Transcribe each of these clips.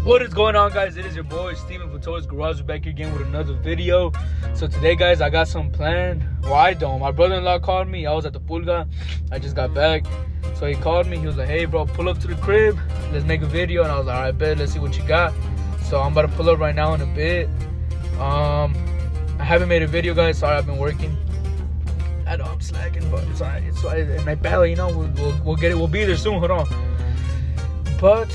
What is going on, guys? It is your boy Steven from Toys Garage. We're back here again with another video. So today, guys, I got some planned. Well, I don't. My brother-in-law called me. I was at the pulga. I just got back. So he called me. He was like, hey, bro, pull up to the crib. Let's make a video. And I was like, all right, bet. Let's see what you got. So I'm about to pull up right now in a bit. I haven't made a video, guys. Sorry, I've been working. I know I'm slacking, but it's all right. It's all right. In my belly, you know, we'll get it. We'll be there soon. Hold on. But,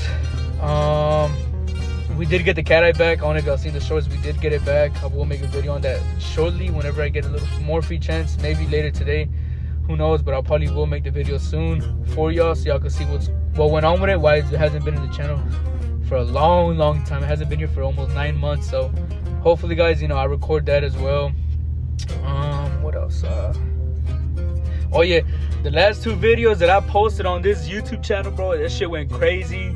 we did get the cat eye back. I don't know if y'all seen the shorts. We did get it back. I will make a video on that shortly whenever I get a little more free chance. Maybe later today. Who knows? But I probably will make the video soon for y'all so y'all can see what went on with it. Why it hasn't been in the channel for a long time. It hasn't been here for almost 9 months. So hopefully, guys, you know, I record that as well. What else? Oh yeah, the last 2 videos that I posted on this YouTube channel, bro, that shit went crazy.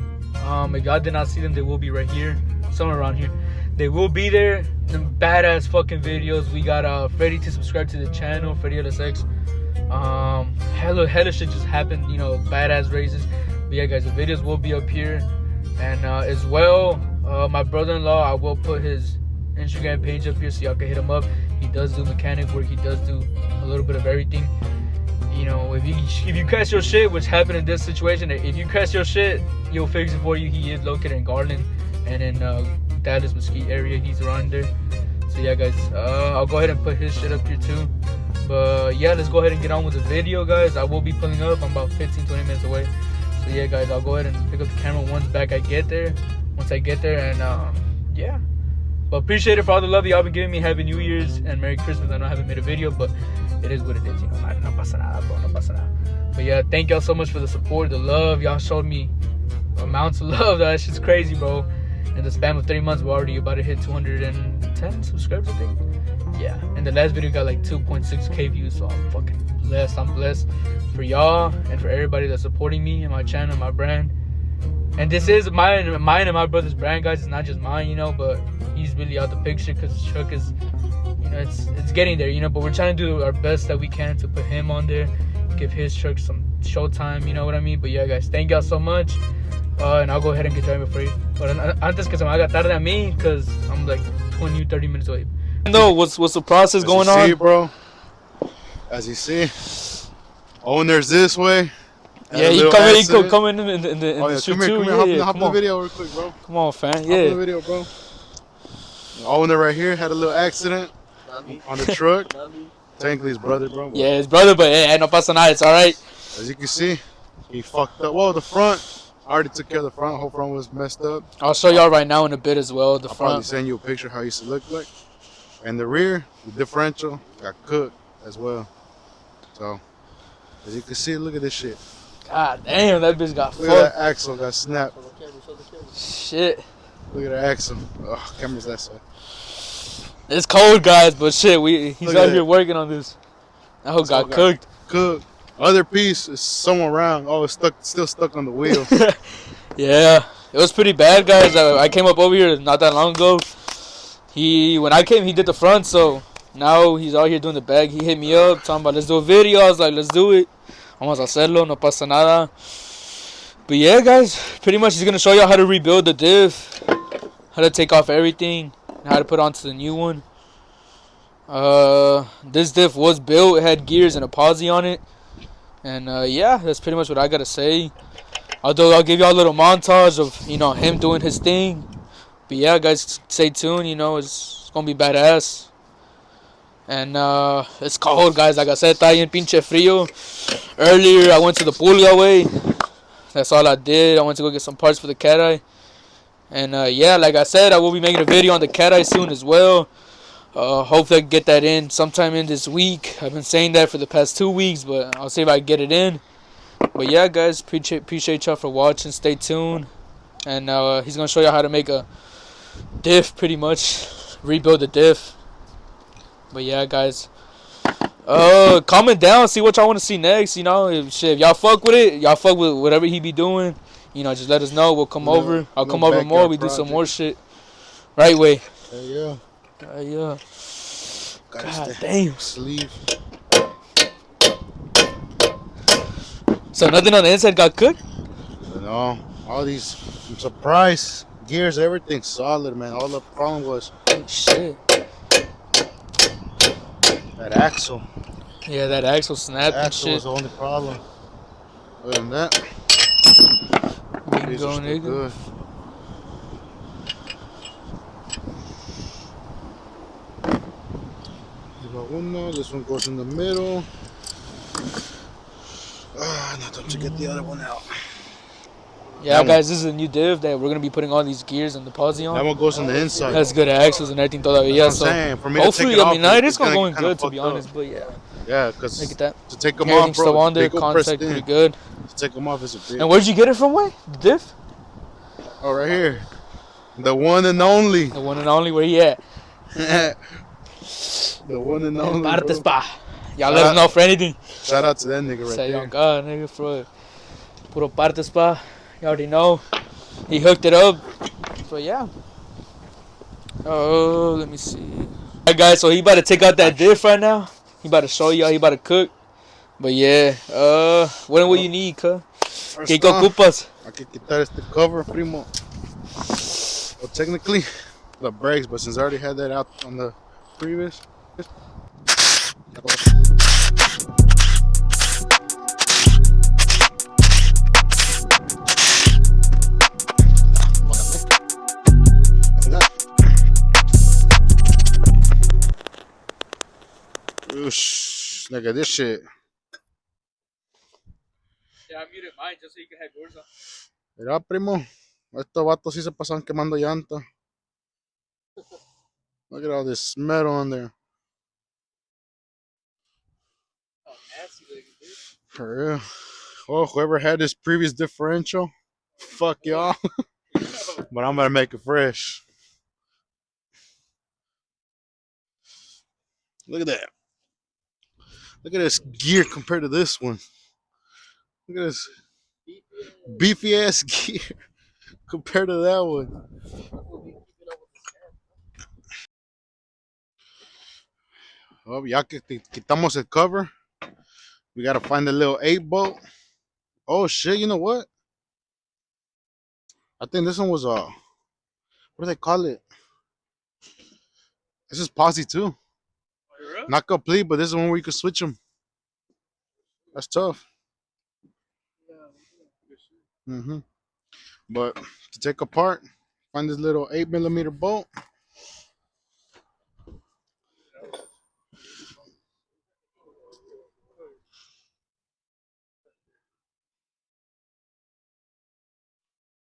If y'all did not see them, they will be right here, somewhere around here. They will be there. Them badass fucking videos. We got Freddy to subscribe to the channel, Freddy LSX. Hella shit just happened, you know, badass races. But yeah, guys, the videos will be up here. And as well, my brother-in-law, I will put his Instagram page up here so y'all can hit him up. He does do mechanic work. He does do a little bit of everything. You know, if you crash your shit, which happened in this situation, if you crash your shit, he'll fix it for you. He is located in Garland and in Dallas, Mesquite area. He's around there. So yeah, guys, I'll go ahead and put his shit up here too. But yeah, let's go ahead and get on with the video, guys. I will be pulling up. I'm about 15-20 minutes away. So yeah, guys, I'll go ahead and pick up the camera once I get there, and yeah. But appreciate it for all the love y'all been giving me. Happy New Year's and Merry Christmas. I know I haven't made a video, but it is what it is, you know. No pasa nada, bro. No pasa nada. But yeah, thank y'all so much for the support, the love. Y'all showed me amounts of love. That shit's crazy, bro. In the span of 3 months, we're already about to hit 210 subscribers, I think. Yeah. And the last video got like 2.6k views, so I'm fucking blessed. I'm blessed for y'all and for everybody that's supporting me and my channel, my brand. And this is mine and my brother's brand, guys. It's not just mine, you know, but he's really out the picture because his truck is, you know, it's getting there, you know. But we're trying to do our best that we can to put him on there, give his truck some showtime, you know what I mean. But yeah, guys, thank y'all so much. And I'll go ahead and get driving for you. But antes que se me haga tarde a mí, because I'm like 20-30 minutes away. No, what's the process going on? See, bro, as you see, owner's this way. Yeah, you come in the street too. Hop in the video real quick, bro. Come on, fan. Yeah. Hop in the video, bro. The owner right here had a little accident on the truck. Technically his brother, bro. Yeah, his brother, but hey, no pasa nada. It's all right. As you can see, he fucked up. Well, the front, I already took care of the front. Whole front was messed up. I'll show y'all right now in a bit as well. I'll probably send you a picture how it used to look like. And the rear, the differential, got cooked as well. So, as you can see, look at this shit. God damn, that bitch got fucked. Look at that axle got snapped. Shit. Look at the axle. Oh, camera's that side. It's cold, guys, but shit, he's out here working on this. That whole got cooked. Cooked. Other piece is somewhere around. Oh, it's still stuck on the wheel. Yeah, it was pretty bad, guys. I came up over here not that long ago. When I came, he did the front, so now he's out here doing the back. He hit me up, talking about let's do a video. I was like, let's do it. Vamos a hacerlo, no pasa nada. But yeah, guys, pretty much he's gonna show y'all how to rebuild the diff, how to take off everything, and how to put onto the new one. This diff was built, it had gears and a posi on it. And yeah, that's pretty much what I gotta say. Although I'll give y'all a little montage of, you know, him doing his thing. But yeah, guys, stay tuned, you know, it's gonna be badass. And it's cold, guys. Like I said, está bien pinche frío. Earlier, I went to the pulga way. That's all I did. I went to go get some parts for the cat eye. And yeah, like I said, I will be making a video on the cat eye soon as well. Hopefully I can get that in sometime in this week. I've been saying that for the past 2 weeks, but I'll see if I can get it in. But yeah, guys, appreciate y'all for watching. Stay tuned. And he's going to show y'all how to make a diff, pretty much. Rebuild the diff. But yeah, guys, comment down, see what y'all want to see next. You know, if y'all fuck with it, y'all fuck with whatever he be doing, you know, just let us know. We'll come over. I'll come over more. We do some more shit. Right way. Yeah. Yeah. God damn. Sleeve. So nothing on the inside got cooked? No. All these, I'm surprised gears, everything's solid, man. All the problem was Shit. that axle. Yeah, that axle snapped The and axle was shit. the only problem. Other than that, these are Bingo, still nigga. good. This one goes in the middle. Now don't you get the other one out. Yeah, guys, this is a new div that we're gonna be putting all these gears and the posi That on. one goes on the inside. Has good axles and everything todavía. That's what I'm So saying. For me to take hopefully, it I off, mean, it is it's gonna gonna go get in kind of good to be fucked up. honest. But yeah, Yeah, look because at that. to take them off, Everything's still bro, on they there. go pressed Contact in. pretty good. To take them off is a bitch. And where'd you get it from, way? The diff? Oh, right here. The one and only. The one and only. Where he at? The one and only, Partes, bro. pa. Y'all let us know for anything. Shout out to that nigga right Say, there. oh God, nigga, for puro partes, pa. You already know. He hooked it up. So yeah. Oh, let me see. Alright, guys, so he about to take out that diff right now. He about to show y'all. He about to cook. But yeah, what will you need, cuh? ¿Qué ocupas? Hay que quitar este cover, primo. Well, technically, the brakes, but since I already had that out on the previous. Oosh, look at this shit. Yeah, I muted mine just so you can have yours on. Mira, primo, estos vatos sí se pasan quemando llanta. Look at all this metal on there. Oh, nasty looking, dude. For real. Oh, whoever had this previous differential, fuck y'all. But I'm gonna make it fresh. Look at that. Look at this gear compared to this one. Look at this beefy ass gear compared to that one. Oh, ya que quitamos el cover, we gotta find the little 8 bolt. Oh shit, you know what? I think this one was what do they call it? This is posi too. Not complete, but this is one where you can switch them. That's tough. But to take apart, find this little 8mm bolt.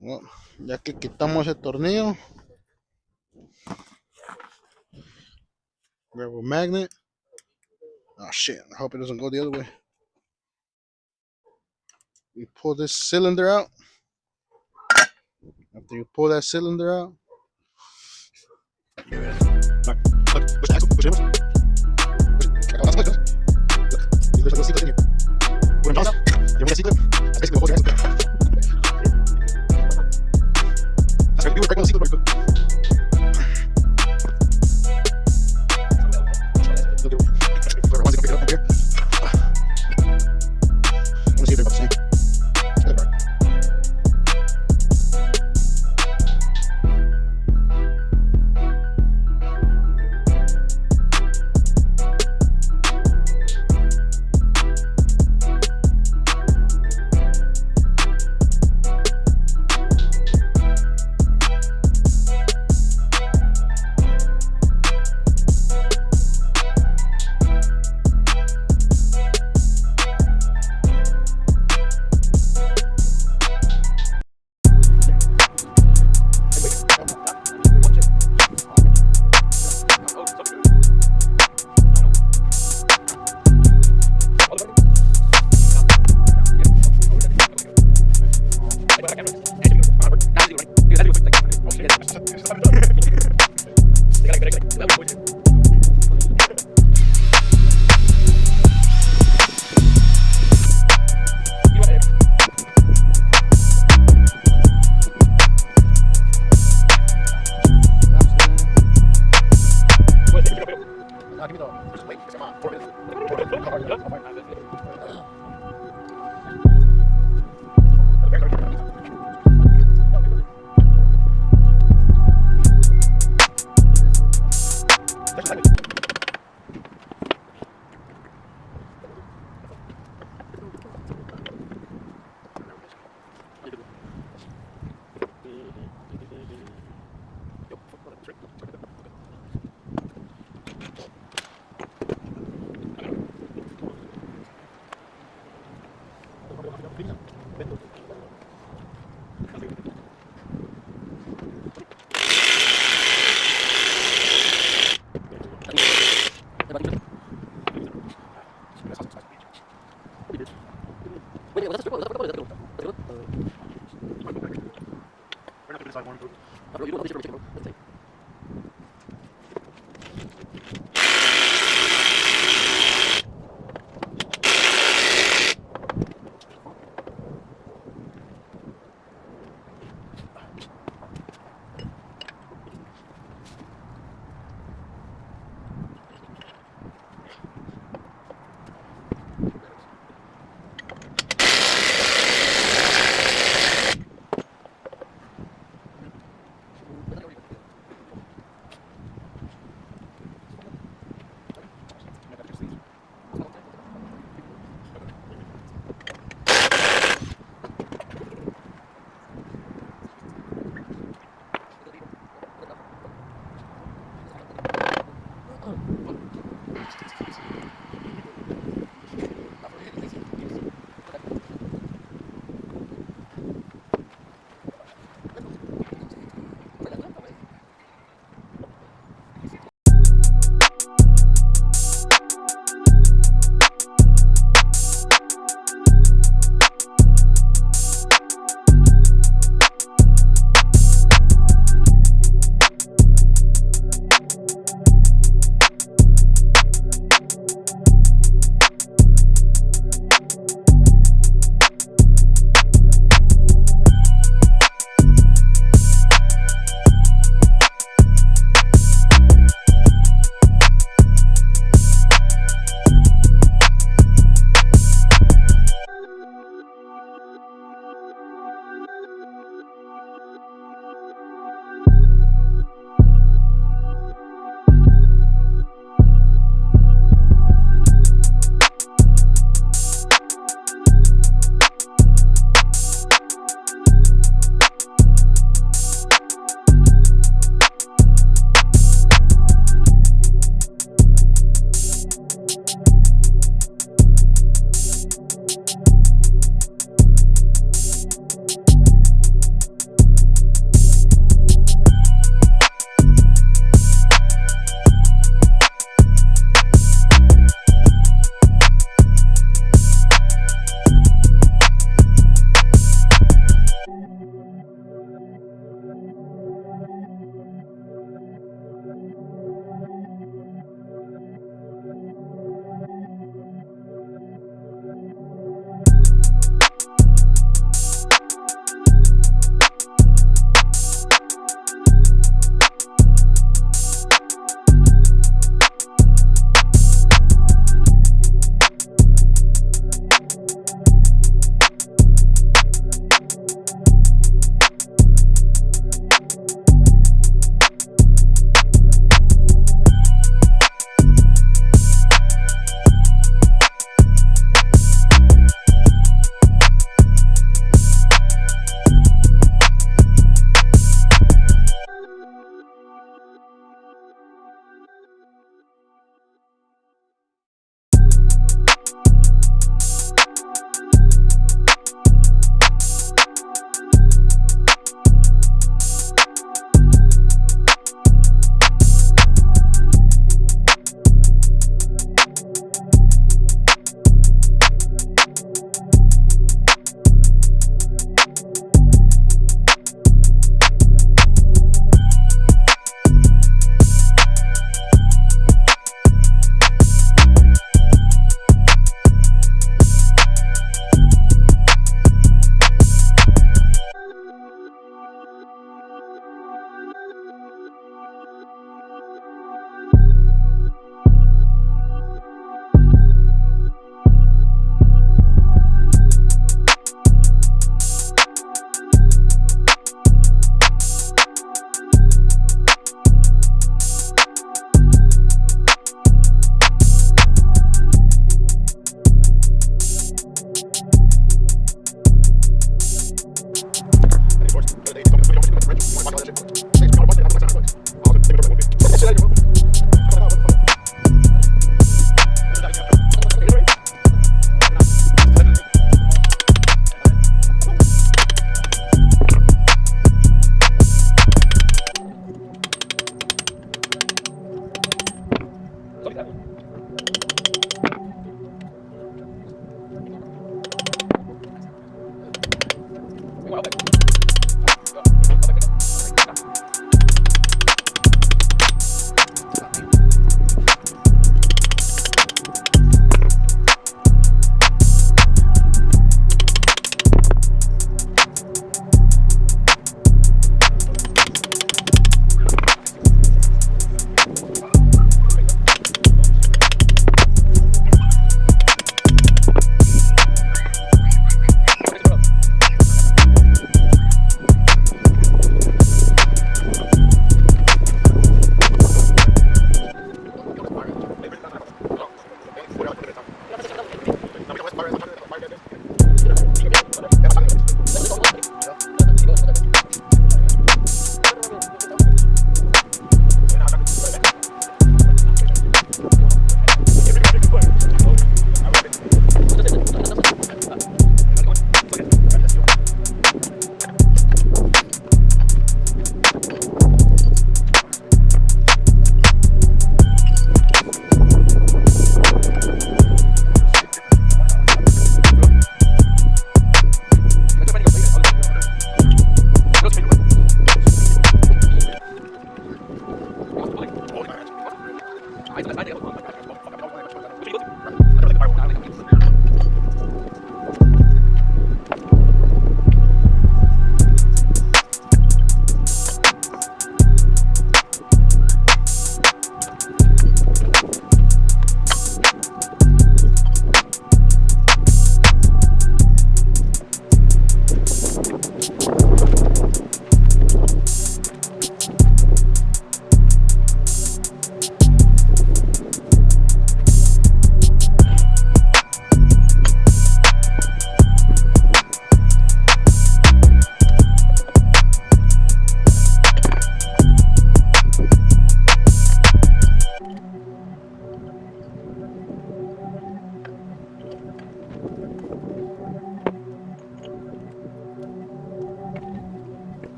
Well, ya que quitamos el tornillo, grab a magnet. Oh shit, I hope it doesn't go the other way. You pull this cylinder out. After you pull that cylinder out,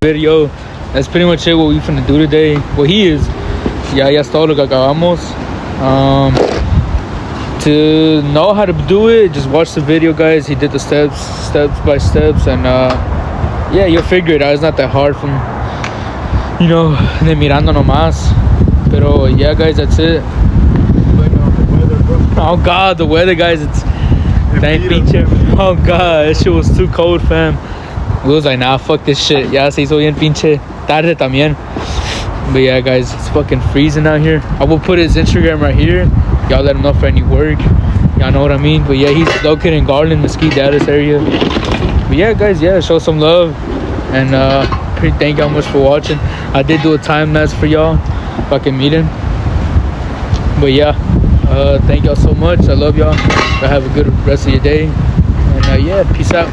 Video. That's pretty much it what we finna do today. Well, he is. Ya está todo lo que acabamos. To know how to do it, just watch the video, guys. He did the steps by steps, and yeah, you'll figure it out. It's not that hard from, you know, de mirando nomás. Pero yeah, guys, that's it. Oh god, the weather, guys, it's dang pinche. Oh god, that shit was too cold, fam. We was like, nah, fuck this shit. Ya se hizo bien pinche tarde también. But yeah, guys, it's fucking freezing out here. I will put his Instagram right here. Y'all let him know for any work. Y'all know what I mean. But yeah, he's located in Garland, Mesquite, Dallas area. But yeah, guys, yeah, show some love. And pretty thank y'all much for watching. I did do a time lapse for y'all if I can meet him. But yeah, thank y'all so much. I love y'all. Have a good rest of your day. And yeah, peace out.